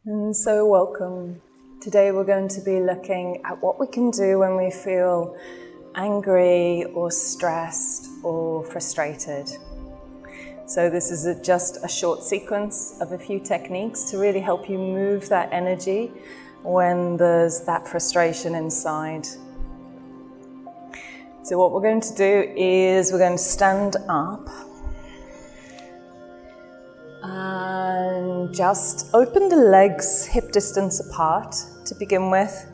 And so welcome. Today we're going to be looking at what we can do when we feel angry or stressed or frustrated. So this is just a short sequence of a few techniques to really help you move that energy when there's that frustration inside. So what we're going to do is we're going to stand up and just open the legs hip distance apart to begin with.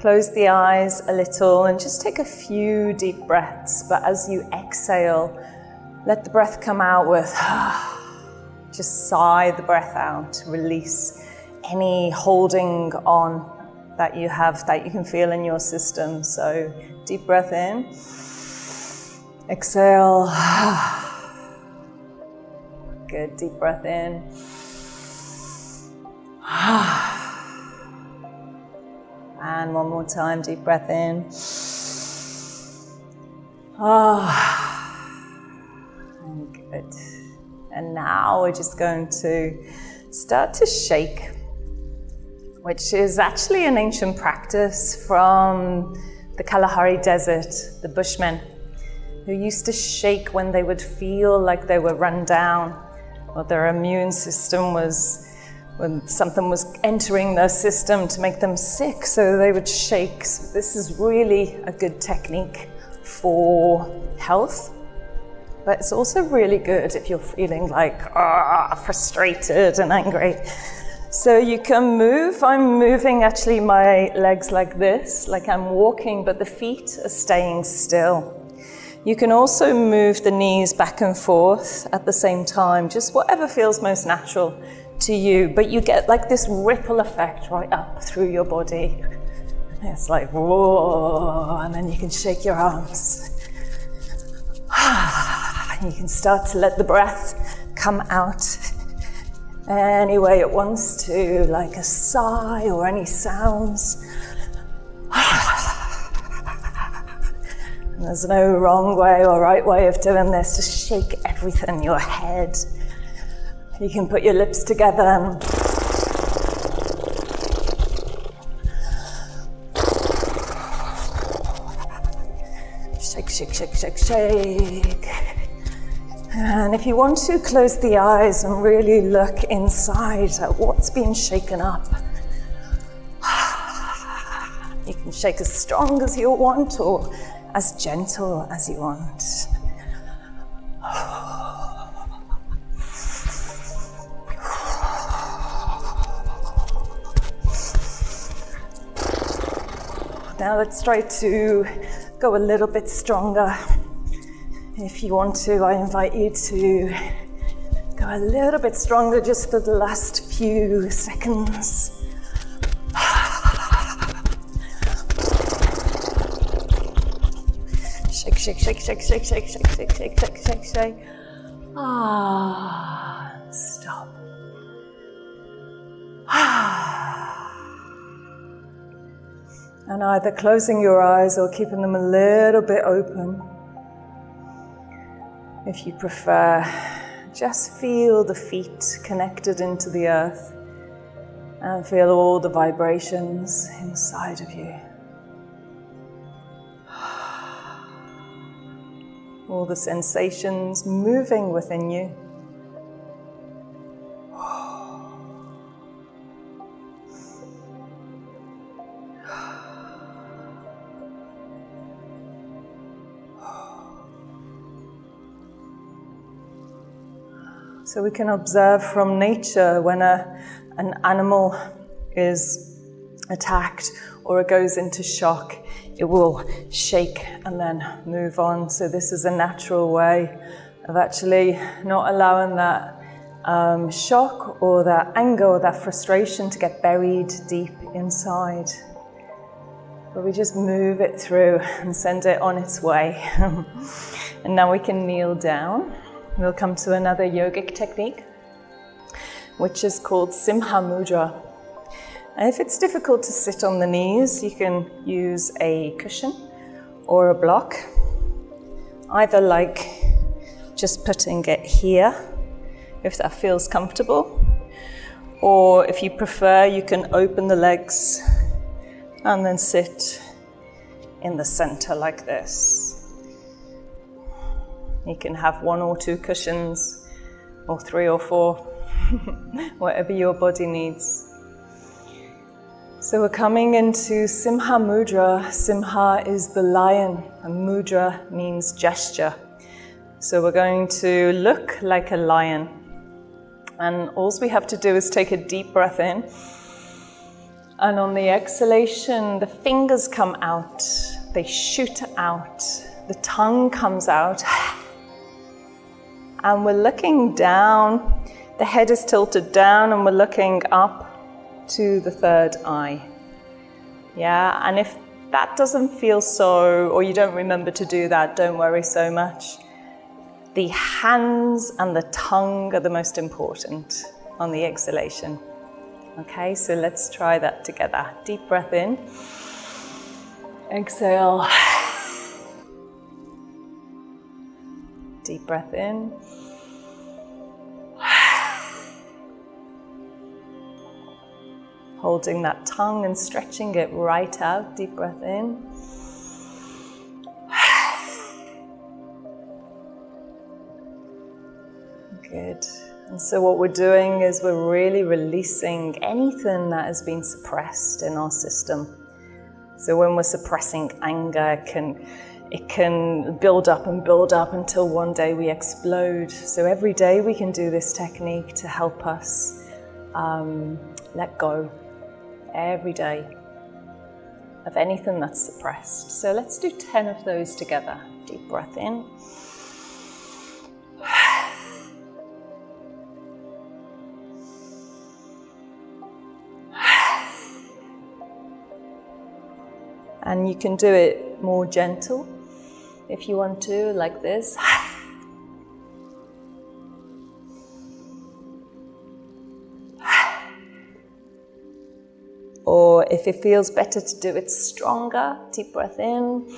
Close the eyes a little and just take a few deep breaths, but as you exhale, let the breath come out with just sigh the breath out, release any holding on that you have that you can feel in your system. So deep breath in, exhale. Good, deep breath in. And one more time, deep breath in. Good. And now we're just going to start to shake, which is actually an ancient practice from the Kalahari Desert, the Bushmen, who used to shake when they would feel like they were run down, or their immune system when something was entering their system to make them sick, so they would shake. So this is really a good technique for health, but it's also really good if you're feeling like frustrated and angry. So you can move. I'm moving actually my legs like this, like I'm walking, but the feet are staying still. You can also move the knees back and forth at the same time, just whatever feels most natural to you, but you get like this ripple effect right up through your body. It's like, whoa, and then you can shake your arms. And you can start to let the breath come out any way it wants to, like a sigh or any sounds. And there's no wrong way or right way of doing this. Just shake everything, your head. You can put your lips together and shake, shake, shake, shake, shake. And if you want to, close the eyes and really look inside at what's being shaken up. You can shake as strong as you want or as gentle as you want. Now let's try to go a little bit stronger. If you want to, I invite you to go a little bit stronger just for the last few seconds. Shake, shake, shake, shake, shake, shake, shake, shake, shake, shake, shake, shake. Stop. And either closing your eyes or keeping them a little bit open. If you prefer, just feel the feet connected into the earth and feel all the vibrations inside of you. All the sensations moving within you. So we can observe from nature when an animal is attacked or it goes into shock, it will shake and then move on. So this is a natural way of actually not allowing that shock or that anger or that frustration to get buried deep inside. But we just move it through and send it on its way. And now we can kneel down. We'll come to another yogic technique, which is called Simha Mudra. And if it's difficult to sit on the knees, you can use a cushion or a block, either like just putting it here, if that feels comfortable, Or if you prefer, you can open the legs and then sit in the center like this. You can have 1 or 2 cushions, or 3 or 4, whatever your body needs. So we're coming into Simha Mudra. Simha is the lion, and mudra means gesture. So we're going to look like a lion. And all we have to do is take a deep breath in. And on the exhalation, the fingers come out. They shoot out. The tongue comes out. And we're looking down. The head is tilted down and we're looking up to the third eye. Yeah, and if that doesn't feel so, or you don't remember to do that, don't worry so much. The hands and the tongue are the most important on the exhalation. Okay, so let's try that together. Deep breath in. Exhale. Deep breath in. Holding that tongue and stretching it right out. Deep breath in. Good. And so what we're doing is we're really releasing anything that has been suppressed in our system. So when we're suppressing anger, it can build up and build up until one day we explode. So every day we can do this technique to help us let go every day of anything that's suppressed. So let's do 10 of those together. Deep breath in. And you can do it more gentle if you want to, like this. Or if it feels better to do it stronger, deep breath in.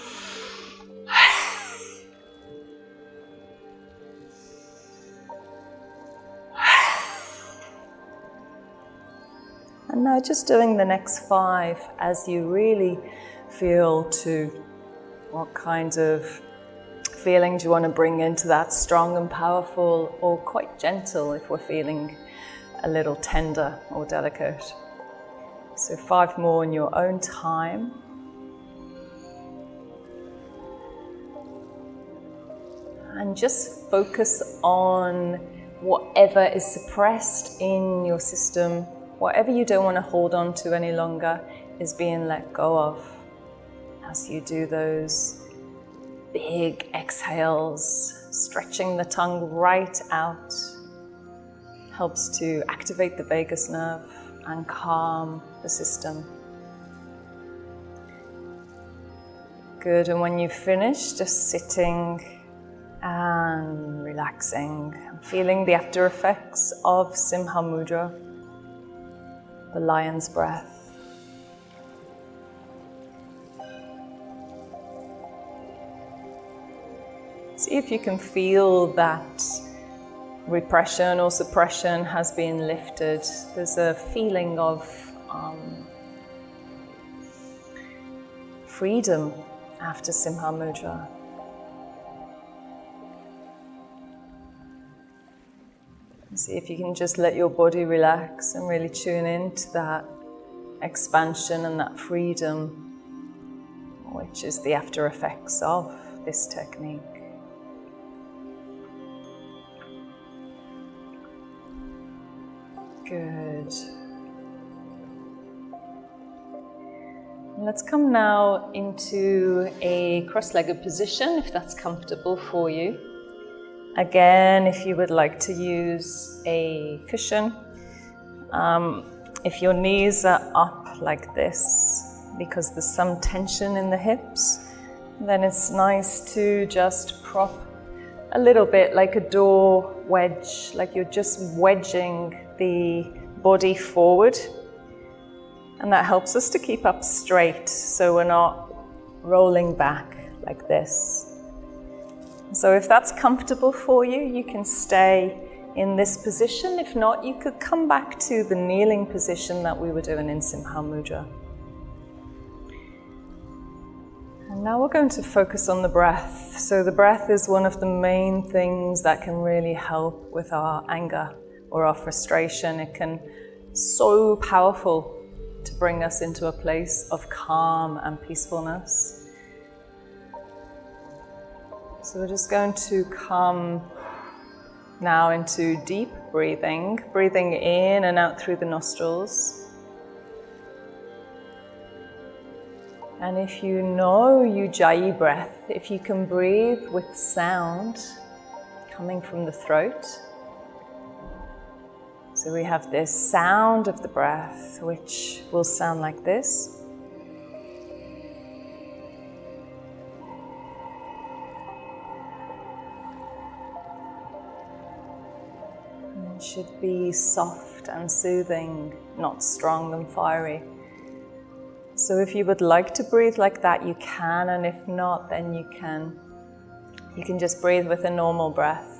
And now just doing the next 5 as you really feel to what kind of feeling do you want to bring into that, strong and powerful, or quite gentle if we're feeling a little tender or delicate. So 5 more in your own time. And just focus on whatever is suppressed in your system, whatever you don't want to hold on to any longer is being let go of. As you do those big exhales, stretching the tongue right out helps to activate the vagus nerve and calm the system. Good, and when you finish, just sitting and relaxing, feeling the after effects of Simha Mudra, the lion's breath. See if you can feel that repression or suppression has been lifted. There's a feeling of freedom after Simha Mudra. See if you can just let your body relax and really tune into that expansion and that freedom, which is the after effects of this technique. Good. Let's come now into a cross-legged position, if that's comfortable for you. Again, if you would like to use a cushion, if your knees are up like this, because there's some tension in the hips, then it's nice to just prop a little bit like a door wedge, like you're just wedging the body forward. And that helps us to keep up straight, so we're not rolling back like this. So if that's comfortable for you, you can stay in this position. If not, you could come back to the kneeling position that we were doing in Simha Mudra. And now we're going to focus on the breath. So the breath is one of the main things that can really help with our anger or our frustration. It can so powerful to bring us into a place of calm and peacefulness. So we're just going to come now into deep breathing, breathing in and out through the nostrils. And if you know Ujjayi breath, if you can breathe with sound coming from the throat. So we have this sound of the breath, which will sound like this. And it should be soft and soothing, not strong and fiery. So if you would like to breathe like that, you can, and if not, then you can just breathe with a normal breath.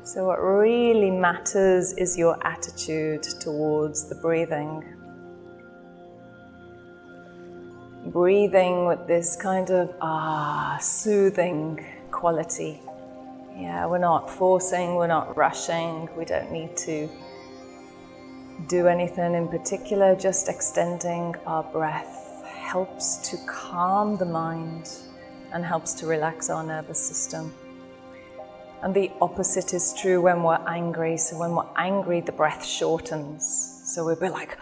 So what really matters is your attitude towards the breathing. Breathing with this kind of soothing quality. Yeah, we're not forcing, we're not rushing, we don't need to do anything in particular, just extending our breath helps to calm the mind and helps to relax our nervous system. And the opposite is true when we're angry. So when we're angry, the breath shortens. So we'll be like,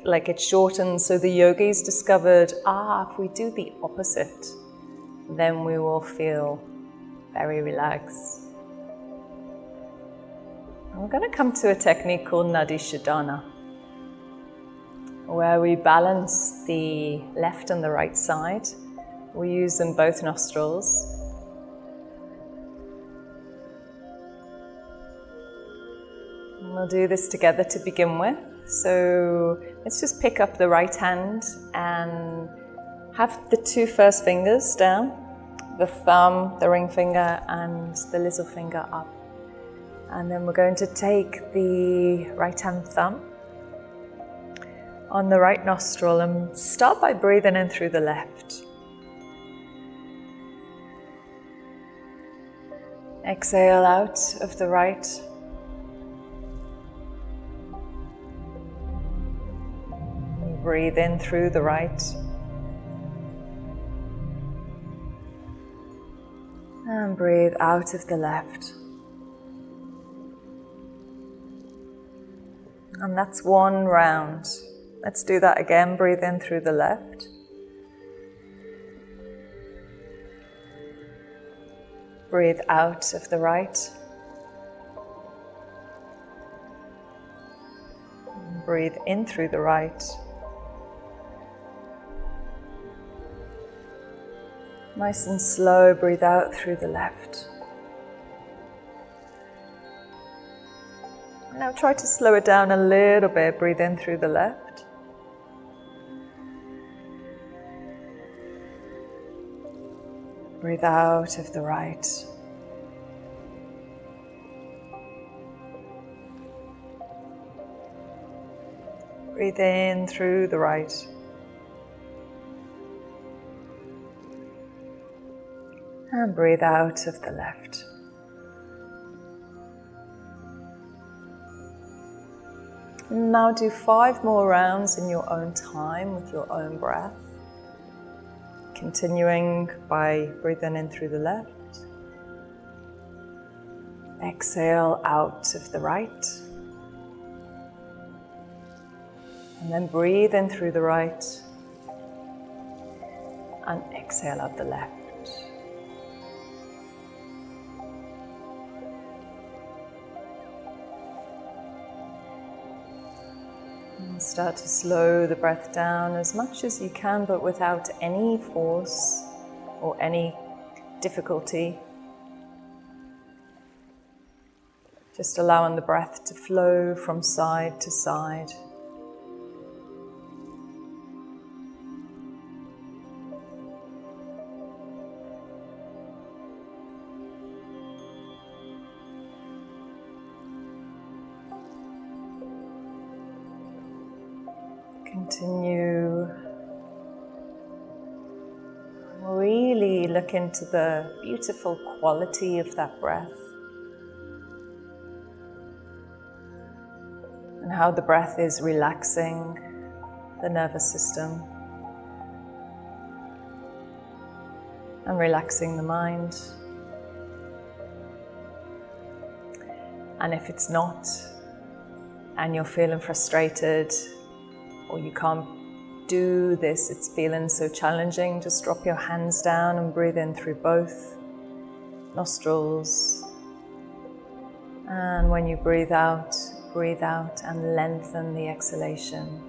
like it shortens. So the yogis discovered, if we do the opposite, then we will feel very relaxed. And we're going to come to a technique called Nadi Shodhana, where we balance the left and the right side. We use in both nostrils. And we'll do this together to begin with. So let's just pick up the right hand and have the two first fingers down, the thumb, the ring finger, and the little finger up. And then we're going to take the right hand thumb on the right nostril and start by breathing in through the left. Exhale out of the right. Breathe in through the right. And breathe out of the left. And that's one round. Let's do that again. Breathe in through the left. Breathe out of the right. And breathe in through the right. Nice and slow, breathe out through the left. Now try to slow it down a little bit. Breathe in through the left. Breathe out of the right. Breathe in through the right. And breathe out of the left. And now do 5 more rounds in your own time with your own breath. Continuing by breathing in through the left. Exhale out of the right. And then breathe in through the right. And exhale out the left. And start to slow the breath down as much as you can, but without any force or any difficulty. Just allowing the breath to flow from side to side. look into the beautiful quality of that breath and how the breath is relaxing the nervous system and relaxing the mind. And if it's not, and you're feeling frustrated, or you can't do this, it's feeling so challenging, just drop your hands down and breathe in through both nostrils. And when you breathe out and lengthen the exhalation.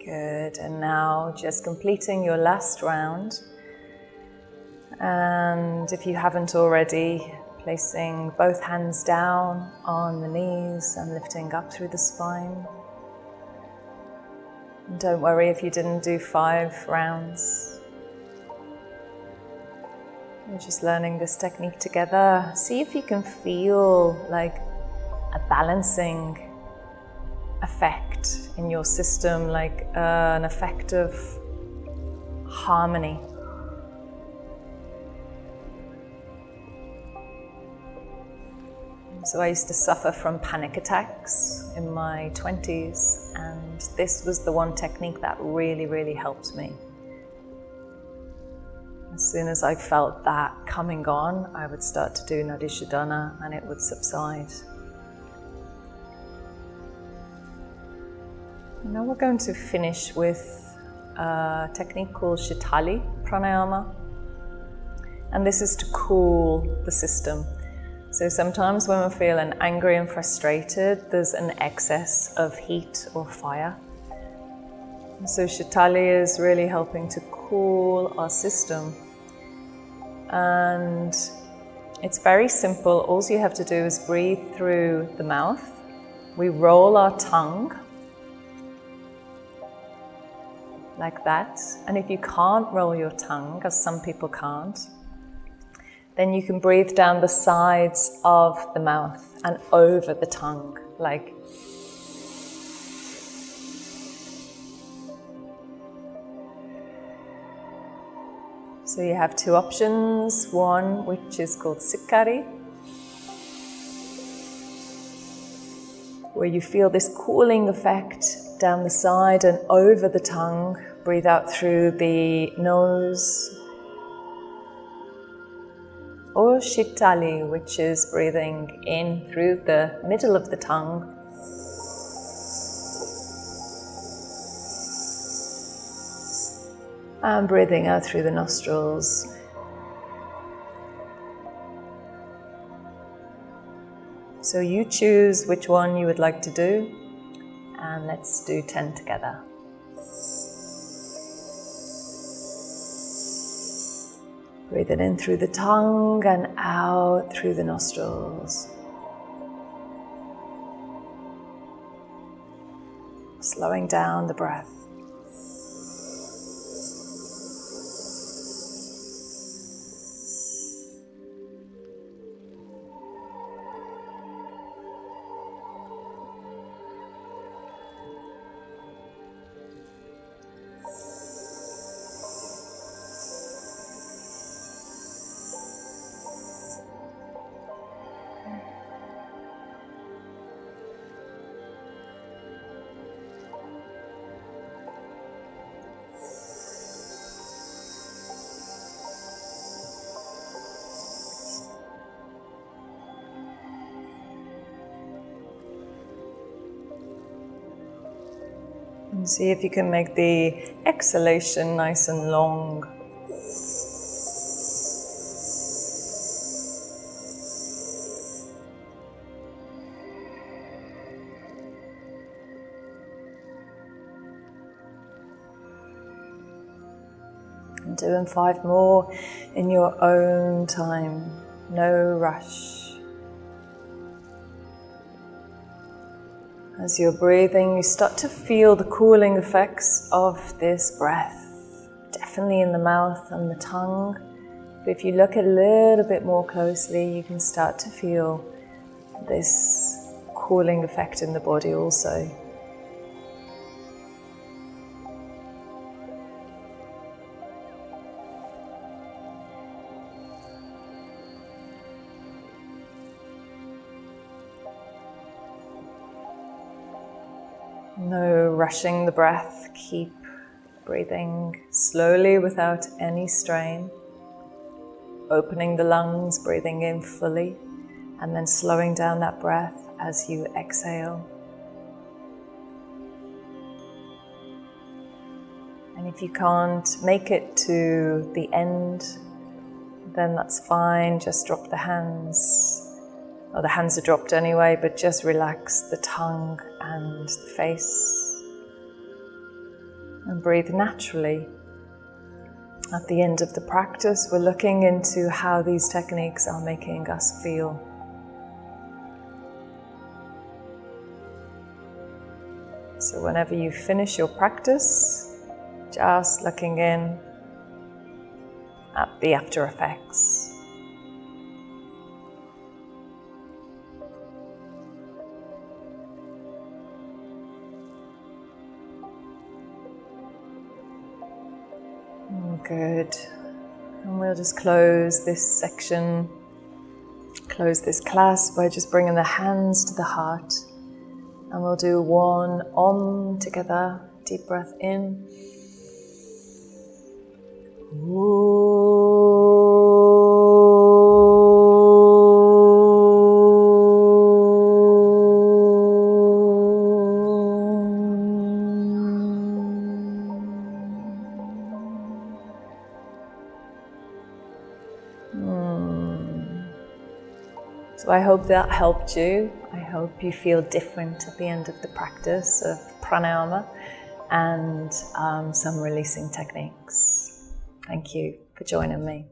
Good, and now just completing your last round. And if you haven't already, placing both hands down on the knees and lifting up through the spine. And don't worry if you didn't do 5 rounds. We're just learning this technique together. See if you can feel like a balancing effect in your system, like an effect of harmony. So I used to suffer from panic attacks in my 20s, and this was the one technique that really helped me. As soon as I felt that coming on, I would start to do Nadishodhana and it would subside. Now we're going to finish with a technique called Shitali pranayama, and this is to cool the system. So sometimes when we're feeling angry and frustrated, there's an excess of heat or fire. So Shitali is really helping to cool our system. And it's very simple. All you have to do is breathe through the mouth. We roll our tongue like that. And if you can't roll your tongue, as some people can't, then you can breathe down the sides of the mouth and over the tongue, like. So you have 2 options, one which is called Sikari, where you feel this cooling effect down the side and over the tongue. Breathe out through the nose. Or Shitali, which is breathing in through the middle of the tongue. And breathing out through the nostrils. So you choose which one you would like to do, and let's do 10 together. Breathe it in through the tongue and out through the nostrils. Slowing down the breath. And see if you can make the exhalation nice and long. And doing 5 more in your own time, no rush. As you're breathing, you start to feel the cooling effects of this breath, definitely in the mouth and the tongue, But if you look a little bit more closely, you can start to feel this cooling effect in the body also. No rushing the breath, keep breathing slowly without any strain. Opening the lungs, breathing in fully, and then slowing down that breath as you exhale. And if you can't make it to the end, then that's fine, just drop the hands. Well, the hands are dropped anyway, but just relax the tongue and the face. And breathe naturally. At the end of the practice, we're looking into how these techniques are making us feel. So whenever you finish your practice, just looking in at the after effects. Good. And we'll just close this section, close this class by just bringing the hands to the heart. And we'll do one Om together. Deep breath in. So I hope that helped you. I hope you feel different at the end of the practice of pranayama and some releasing techniques. Thank you for joining me.